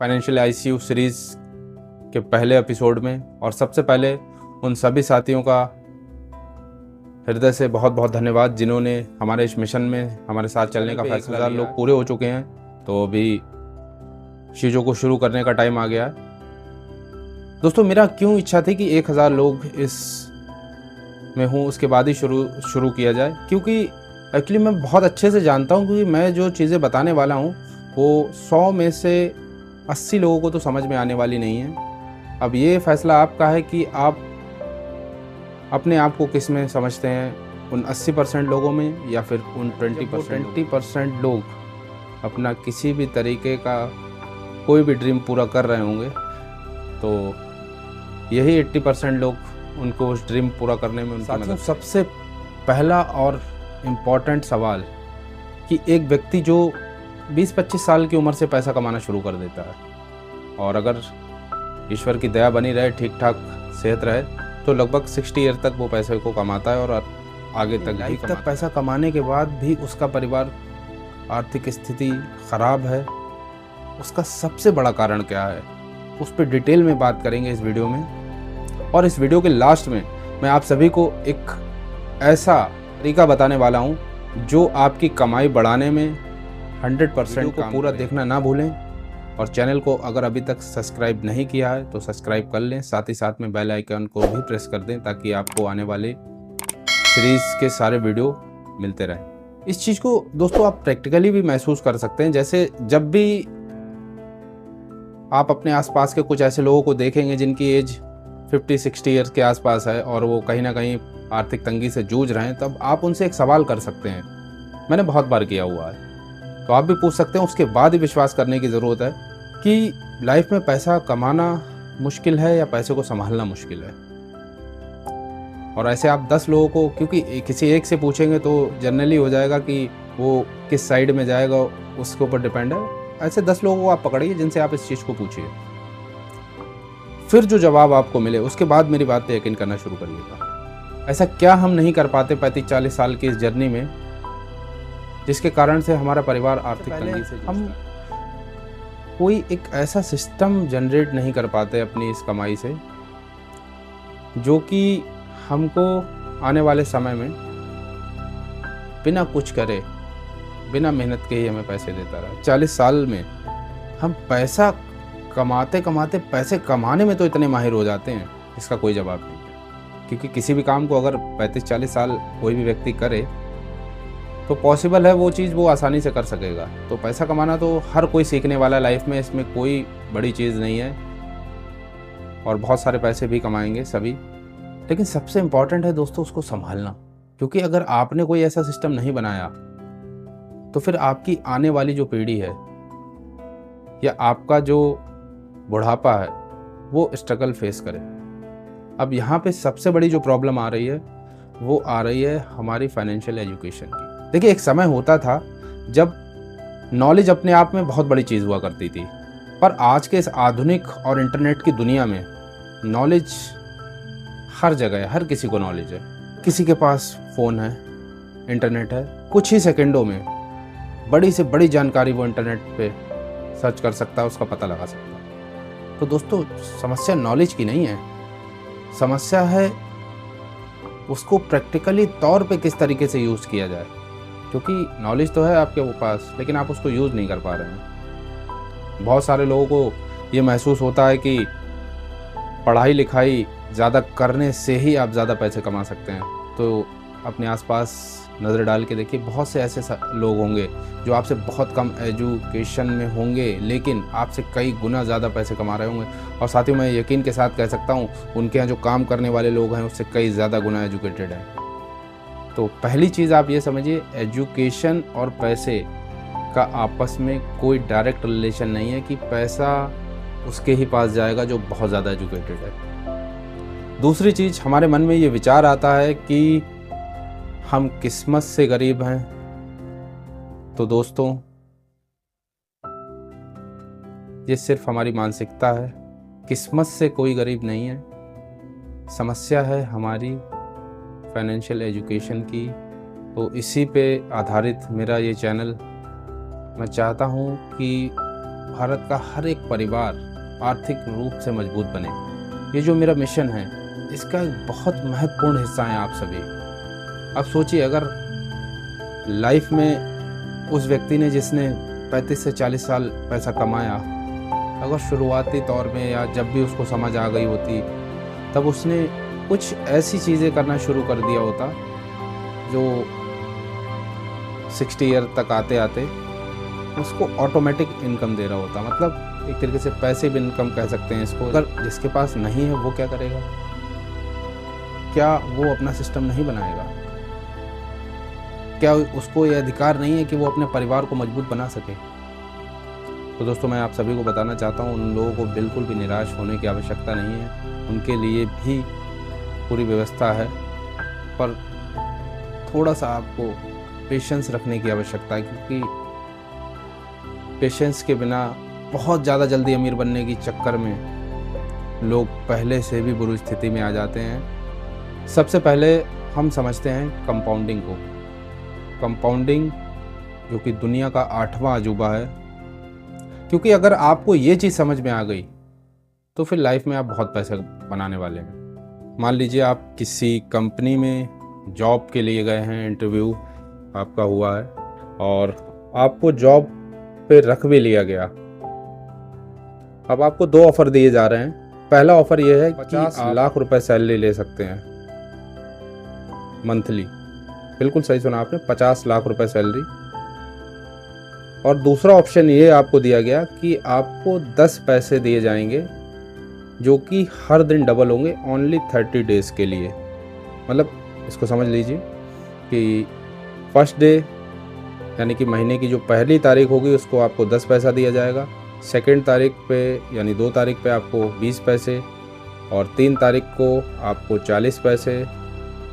Financial ICU series के पहले episode में। और सबसे पहले उन सभी साथियों का हृदय से बहुत बहुत धन्यवाद जिन्होंने हमारे इस मिशन में हमारे साथ चलने का फैसला लिया। लोग पूरे हो चुके हैं, तो अभी चीज़ों को शुरू करने का टाइम आ गया है। दोस्तों, मेरा क्यों इच्छा थी कि 1000 लोग इस में हूँ, उसके बाद ही शुरू किया जाए, क्योंकि एक्चुअली मैं बहुत अच्छे से जानता हूँ कि मैं जो चीज़ें बताने वाला हूँ वो 100 में से 80 लोगों को तो समझ में आने वाली नहीं है। अब ये फैसला आपका है कि आप अपने आप को किस में समझते हैं, उन 80% लोगों में या फिर उन 20% लोग अपना किसी भी तरीके का कोई भी ड्रीम पूरा कर रहे होंगे, तो यही 80% लोग उनको उस ड्रीम पूरा करने में उनकी मदद। सबसे पहला और इम्पॉर्टेंट सवाल कि एक व्यक्ति जो 20-25 साल की उम्र से पैसा कमाना शुरू कर देता है, और अगर ईश्वर की दया बनी रहे, ठीक ठाक सेहत रहे, तो लगभग 60 ईयर तक वो पैसे को कमाता है और आगे तक पैसा कमाने के बाद भी उसका परिवार आर्थिक स्थिति ख़राब है। उसका सबसे बड़ा कारण क्या है, उस पर डिटेल में बात करेंगे इस वीडियो में। और इस वीडियो के लास्ट में मैं आप सभी को एक ऐसा तरीका बताने वाला हूं जो आपकी कमाई बढ़ाने में 100% को पूरा देखना ना भूलें। और चैनल को अगर अभी तक सब्सक्राइब नहीं किया है तो सब्सक्राइब कर लें, साथ ही साथ में बेल आइकन को भी प्रेस कर दें ताकि आपको आने वाले सीरीज़ के सारे वीडियो मिलते रहें। इस चीज़ को दोस्तों आप प्रैक्टिकली भी महसूस कर सकते हैं। जैसे जब भी आप अपने आसपास के कुछ ऐसे लोगों को देखेंगे जिनकी एज 50-60 ईयर्स के आसपास है और वो कहीं ना कहीं आर्थिक तंगी से जूझ रहे हैं, तब आप उनसे एक सवाल कर सकते हैं। मैंने बहुत बार किया हुआ है, तो आप भी पूछ सकते हैं। उसके बाद ही विश्वास करने की ज़रूरत है कि लाइफ में पैसा कमाना मुश्किल है या पैसे को संभालना मुश्किल है। और ऐसे आप 10 लोगों को, क्योंकि किसी एक से पूछेंगे तो जनरली हो जाएगा कि वो किस साइड में जाएगा, उसके ऊपर डिपेंड है। ऐसे 10 लोगों को आप पकड़िए जिनसे आप इस चीज़ को पूछिए, फिर जो जवाब आपको मिले उसके बाद मेरी बात पे यकीन करना शुरू करिएगा। ऐसा क्या हम नहीं कर पाते 35-40 साल की इस जर्नी में जिसके कारण से हमारा परिवार आर्थिक तंगी से हम कोई एक ऐसा सिस्टम जनरेट नहीं कर पाते अपनी इस कमाई से जो कि हमको आने वाले समय में बिना कुछ करे, बिना मेहनत के ही हमें पैसे देता रहा। 40 साल में हम पैसा कमाते कमाते पैसे कमाने में तो इतने माहिर हो जाते हैं, इसका कोई जवाब नहीं है। क्योंकि किसी भी काम को अगर 35-40 साल कोई भी व्यक्ति करे तो पॉसिबल है वो चीज़ वो आसानी से कर सकेगा। तो पैसा कमाना तो हर कोई सीखने वाला है लाइफ में, इसमें कोई बड़ी चीज़ नहीं है, और बहुत सारे पैसे भी कमाएंगे सभी। लेकिन सबसे इम्पॉर्टेंट है दोस्तों उसको संभालना, क्योंकि अगर आपने कोई ऐसा सिस्टम नहीं बनाया तो फिर आपकी आने वाली जो पीढ़ी है या आपका जो बुढ़ापा है वो स्ट्रगल फेस करे। अब यहाँ पे सबसे बड़ी जो प्रॉब्लम आ रही है वो आ रही है हमारी फाइनेंशियल एजुकेशन की। देखिए, एक समय होता था जब नॉलेज अपने आप में बहुत बड़ी चीज़ हुआ करती थी, पर आज के इस आधुनिक और इंटरनेट की दुनिया में नॉलेज हर जगह है, हर किसी को नॉलेज है। किसी के पास फ़ोन है, इंटरनेट है, कुछ ही सेकंडों में बड़ी से बड़ी जानकारी वो इंटरनेट पे सर्च कर सकता है, उसका पता लगा सकता है। तो दोस्तों, समस्या नॉलेज की नहीं है, समस्या है उसको प्रैक्टिकली तौर पे किस तरीके से यूज़ किया जाए। क्योंकि नॉलेज तो है आपके पास, लेकिन आप उसको यूज़ नहीं कर पा रहे हैं। बहुत सारे लोगों को ये महसूस होता है कि पढ़ाई लिखाई ज़्यादा करने से ही आप ज़्यादा पैसे कमा सकते हैं। तो अपने आसपास नज़र डाल के देखिए, बहुत से ऐसे लोग होंगे जो आपसे बहुत कम एजुकेशन में होंगे लेकिन आपसे कई गुना ज़्यादा पैसे कमा रहे होंगे। और साथ ही मैं यकीन के साथ कह सकता हूँ उनके यहाँ जो काम करने वाले लोग हैं उससे कई ज़्यादा गुना एजुकेटेड हैं। तो पहली चीज़ आप ये समझिए, एजुकेशन और पैसे का आपस में कोई डायरेक्ट रिलेशन नहीं है कि पैसा उसके ही पास जाएगा जो बहुत ज़्यादा एजुकेटेड है। दूसरी चीज़, हमारे मन में ये विचार आता है कि हम किस्मत से गरीब हैं। तो दोस्तों, ये सिर्फ हमारी मानसिकता है, किस्मत से कोई गरीब नहीं है। समस्या है हमारी फाइनेंशियल एजुकेशन की। तो इसी पे आधारित मेरा ये चैनल, मैं चाहता हूँ कि भारत का हर एक परिवार आर्थिक रूप से मजबूत बने। ये जो मेरा मिशन है, इसका एक बहुत महत्वपूर्ण हिस्सा हैं आप सभी। अब सोचिए, अगर लाइफ में उस व्यक्ति ने जिसने 35 से 40 साल पैसा कमाया, अगर शुरुआती तौर में या जब भी उसको समझ आ गई होती, तब उसने कुछ ऐसी चीज़ें करना शुरू कर दिया होता जो 60 ईयर तक आते आते उसको ऑटोमेटिक इनकम दे रहा होता। मतलब एक तरीके से पैसिव इनकम कह सकते हैं इसको। अगर जिसके पास नहीं है वो क्या करेगा? क्या वो अपना सिस्टम नहीं बनाएगा? क्या उसको ये अधिकार नहीं है कि वो अपने परिवार को मजबूत बना सके? तो दोस्तों, मैं आप सभी को बताना चाहता हूँ, उन लोगों को बिल्कुल भी निराश होने की आवश्यकता नहीं है। उनके लिए भी पूरी व्यवस्था है, पर थोड़ा सा आपको पेशेंस रखने की आवश्यकता है, क्योंकि पेशेंस के बिना बहुत ज़्यादा जल्दी अमीर बनने की चक्कर में लोग पहले से भी बुरी स्थिति में आ जाते हैं। सबसे पहले हम समझते हैं कंपाउंडिंग को। कंपाउंडिंग जो कि दुनिया का 8वां अजूबा है, क्योंकि अगर आपको ये चीज़ समझ में आ गई तो फिर लाइफ में आप बहुत पैसे बनाने वाले हैं। मान लीजिए आप किसी कंपनी में जॉब के लिए गए हैं, इंटरव्यू आपका हुआ है और आपको जॉब पे रख भी लिया गया। अब आपको 2 ऑफर दिए जा रहे हैं। पहला ऑफर यह है कि 50 लाख रुपए सैलरी ले सकते हैं मंथली। बिल्कुल सही सुना आपने, 50 लाख रुपए सैलरी। और दूसरा ऑप्शन ये आपको दिया गया कि आपको 10 पैसे दिए जाएंगे जो कि हर दिन डबल होंगे, ओनली 30 डेज के लिए। मतलब इसको समझ लीजिए कि फर्स्ट डे यानी कि महीने की जो पहली तारीख होगी उसको आपको 10 पैसा दिया जाएगा, सेकंड तारीख पे यानी 2 तारीख पे आपको 20 पैसे, और 3 तारीख को आपको 40 पैसे,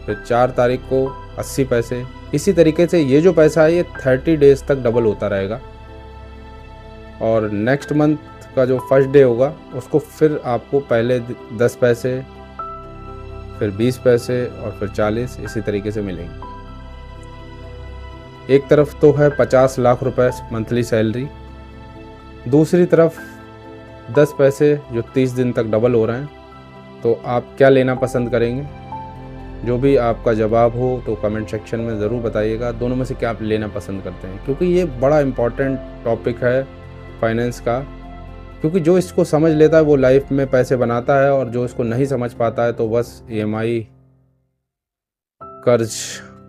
फिर 4 तारीख को 80 पैसे। इसी तरीके से ये जो पैसा है ये 30 डेज तक डबल होता रहेगा। और नेक्स्ट मंथ का जो फर्स्ट डे होगा उसको फिर आपको पहले 10 पैसे, फिर 20 पैसे और फिर 40, इसी तरीके से मिलेंगे। एक तरफ तो है 50 लाख रुपए मंथली सैलरी, दूसरी तरफ 10 पैसे जो 30 दिन तक डबल हो रहे हैं। तो आप क्या लेना पसंद करेंगे? जो भी आपका जवाब हो तो कमेंट सेक्शन में ज़रूर बताइएगा, दोनों में से क्या आप लेना पसंद करते हैं, क्योंकि ये बड़ा इम्पॉर्टेंट टॉपिक है फाइनेंस का। क्योंकि जो इसको समझ लेता है वो लाइफ में पैसे बनाता है, और जो इसको नहीं समझ पाता है तो बस EMI, कर्ज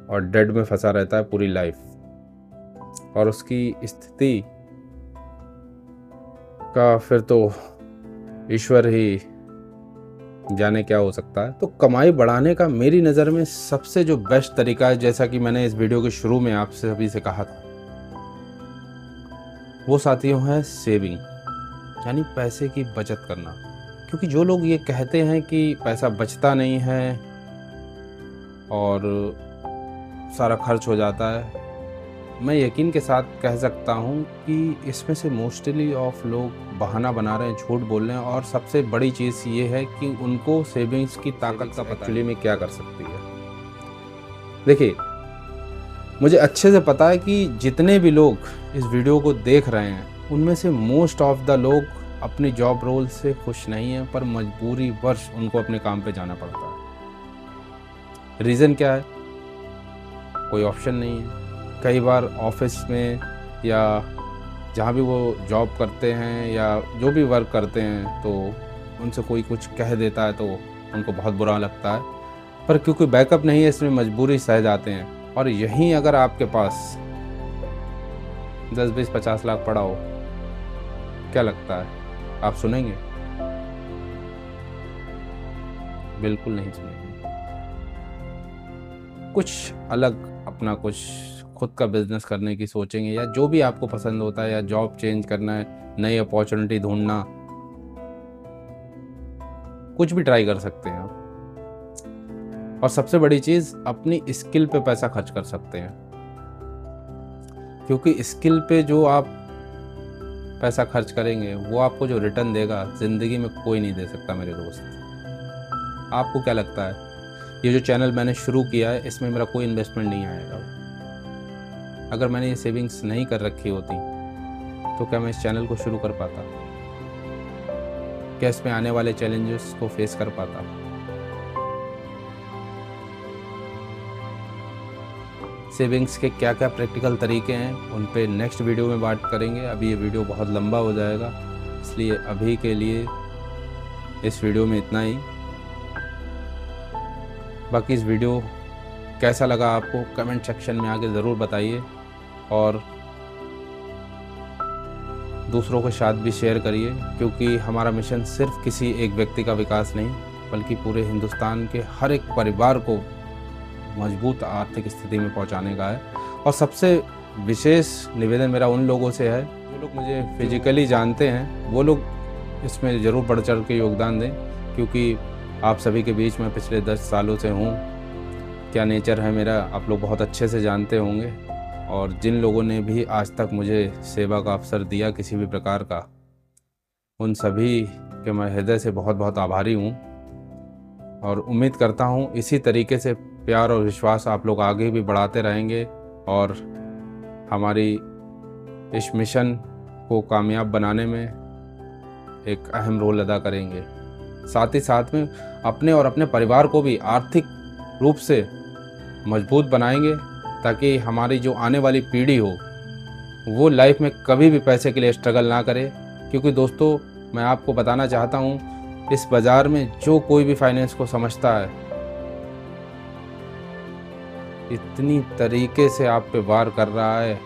और डेट में फंसा रहता है पूरी लाइफ, और उसकी स्थिति का फिर तो ईश्वर ही जाने क्या हो सकता है। तो कमाई बढ़ाने का मेरी नज़र में सबसे जो बेस्ट तरीका है, जैसा कि मैंने इस वीडियो के शुरू में आपसे सभी से कहा था, वो साथियों है सेविंग, यानी पैसे की बचत करना। क्योंकि जो लोग ये कहते हैं कि पैसा बचता नहीं है और सारा खर्च हो जाता है, मैं यकीन के साथ कह सकता हूँ कि इसमें से मोस्टली ऑफ लोग बहाना बना रहे हैं, झूठ बोल रहे हैं। और सबसे बड़ी चीज़ ये है कि उनको सेविंग्स की ताकत का पता एक्चुअली में क्या कर सकती है। देखिए, मुझे अच्छे से पता है कि जितने भी लोग इस वीडियो को देख रहे हैं उनमें से मोस्ट ऑफ द लोग अपनी जॉब रोल से खुश नहीं हैं, पर मजबूरी वर्ष उनको अपने काम पे जाना पड़ता है। रीज़न क्या है? कोई ऑप्शन नहीं है। कई बार ऑफिस में या जहाँ भी वो जॉब करते हैं या जो भी वर्क करते हैं, तो उनसे कोई कुछ कह देता है तो उनको बहुत बुरा लगता है, पर क्योंकि बैकअप नहीं है इसमें मजबूरी सह जाते हैं। और यहीं अगर आपके पास 10, 20, 50 लाख पड़ा हो, क्या लगता है आप सुनेंगे? बिल्कुल नहीं सुनेंगे। कुछ अलग अपना कुछ खुद का बिजनेस करने की सोचेंगे, या जो भी आपको पसंद होता है, या जॉब चेंज करना है, नई अपॉर्चुनिटी ढूंढना, कुछ भी ट्राई कर सकते हैं आप। और सबसे बड़ी चीज़, अपनी स्किल पे पैसा खर्च कर सकते हैं, क्योंकि स्किल पे जो आप पैसा खर्च करेंगे वो आपको जो रिटर्न देगा ज़िंदगी में कोई नहीं दे सकता मेरे दोस्त। आपको क्या लगता है? ये जो चैनल मैंने शुरू किया है इसमें मेरा कोई इन्वेस्टमेंट नहीं आएगा। अगर मैंने ये सेविंग्स नहीं कर रखी होती तो क्या मैं इस चैनल को शुरू कर पाता? क्या इसमें आने वाले चैलेंजेस को फेस कर पाता? सेविंग्स के क्या क्या प्रैक्टिकल तरीके हैं उन पे नेक्स्ट वीडियो में बात करेंगे। अभी ये वीडियो बहुत लंबा हो जाएगा, इसलिए अभी के लिए इस वीडियो में इतना ही। बाकी इस वीडियो कैसा लगा आपको कमेंट सेक्शन में आके ज़रूर बताइए, और दूसरों के साथ भी शेयर करिए, क्योंकि हमारा मिशन सिर्फ किसी एक व्यक्ति का विकास नहीं बल्कि पूरे हिंदुस्तान के हर एक परिवार को मजबूत आर्थिक स्थिति में पहुंचाने का है। और सबसे विशेष निवेदन मेरा उन लोगों से है जो लोग मुझे फिजिकली जानते हैं, वो लोग इसमें ज़रूर बढ़ चढ़ के योगदान दें, क्योंकि आप सभी के बीच में पिछले 10 सालों से हूँ। क्या नेचर है मेरा आप लोग बहुत अच्छे से जानते होंगे, और जिन लोगों ने भी आज तक मुझे सेवा का अवसर दिया किसी भी प्रकार का, उन सभी के मैं हृदय से बहुत बहुत आभारी हूँ। और उम्मीद करता हूँ इसी तरीके से प्यार और विश्वास आप लोग आगे भी बढ़ाते रहेंगे और हमारी इस मिशन को कामयाब बनाने में एक अहम रोल अदा करेंगे। साथ ही साथ में अपने और अपने परिवार को भी आर्थिक रूप से मजबूत बनाएंगे, ताकि हमारी जो आने वाली पीढ़ी हो वो लाइफ में कभी भी पैसे के लिए स्ट्रगल ना करे। क्योंकि दोस्तों मैं आपको बताना चाहता हूँ, इस बाज़ार में जो कोई भी फाइनेंस को समझता है, इतनी तरीके से आप पे वार कर रहा है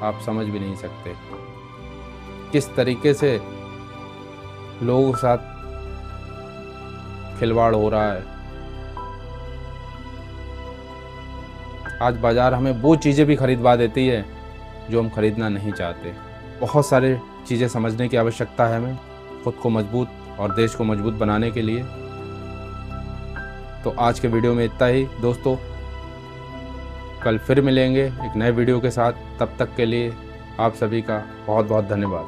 आप समझ भी नहीं सकते। किस तरीके से लोगों के साथ खिलवाड़ हो रहा है। आज बाज़ार हमें वो चीज़ें भी खरीदवा देती है जो हम खरीदना नहीं चाहते। बहुत सारी चीज़ें समझने की आवश्यकता है हमें खुद को मजबूत और देश को मजबूत बनाने के लिए। तो आज के वीडियो में इतना ही दोस्तों, कल फिर मिलेंगे एक नए वीडियो के साथ। तब तक के लिए आप सभी का बहुत बहुत धन्यवाद।